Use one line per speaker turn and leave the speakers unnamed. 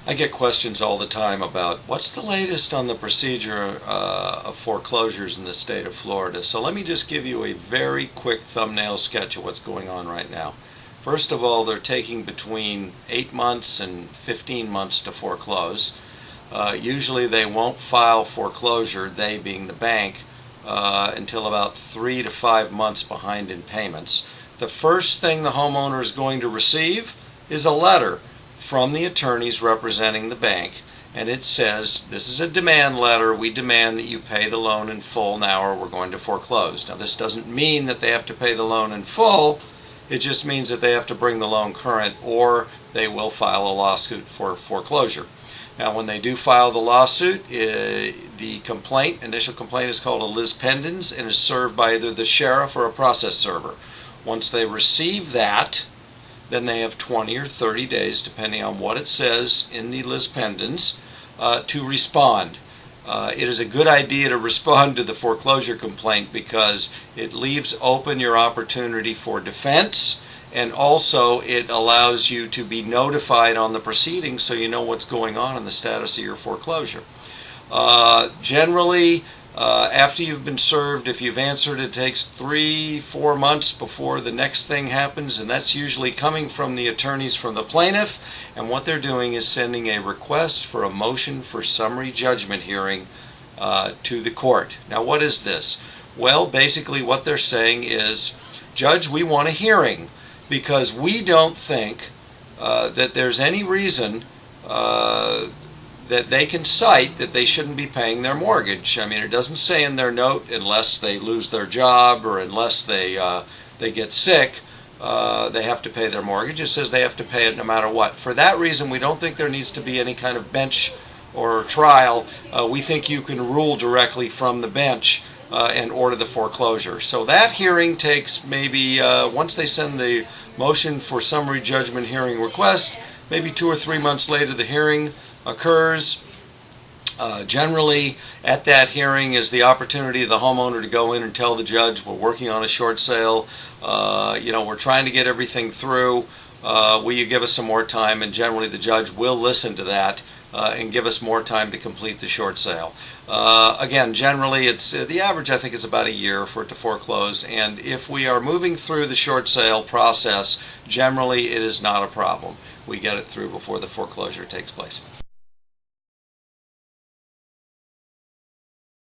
I get questions all the time about what's the latest on the procedure of foreclosures in the state of Florida. So let me just give you a very quick thumbnail sketch of what's going on right now. First of all, they're taking between 8 months and 15 months to foreclose. Usually they won't file foreclosure, they being the bank, until about 3 to 5 months behind in payments. The first thing the homeowner is going to receive is a letter from the attorneys representing the bank, and it says, this is a demand letter, we demand that you pay the loan in full now or we're going to foreclose. Now this doesn't mean that they have to pay the loan in full, it just means that they have to bring the loan current or they will file a lawsuit for foreclosure. Now when they do file the lawsuit, the initial complaint is called a lis pendens and is served by either the sheriff or a process server. Once they receive that, then they have 20 or 30 days, depending on what it says in the lis pendens, to respond. It is a good idea to respond to the foreclosure complaint because it leaves open your opportunity for defense, and also it allows you to be notified on the proceedings so you know what's going on in the status of your foreclosure. Generally, after you've been served, if you've answered, it takes 3-4 months before the next thing happens, and that's usually coming from the attorneys from the plaintiff, and what they're doing is sending a request for a motion for summary judgment hearing to the court. Now what is this? Well, basically what they're saying is, Judge, we want a hearing because we don't think that there's any reason that they can cite that they shouldn't be paying their mortgage. I mean, it doesn't say in their note unless they lose their job or unless they get sick, they have to pay their mortgage. It says they have to pay it no matter what. For that reason, we don't think there needs to be any kind of bench or trial. We think you can rule directly from the bench and order the foreclosure. So that hearing takes maybe, once they send the motion for summary judgment hearing request, maybe 2 or 3 months later the hearing occurs. Generally, at that hearing is the opportunity of the homeowner to go in and tell the judge, we're working on a short sale, we're trying to get everything through, will you give us some more time? And generally the judge will listen to that and give us more time to complete the short sale. Again, generally it's the average I think is about a year for it to foreclose, and if we are moving through the short sale process, generally it is not a problem. We get it through before the foreclosure takes place.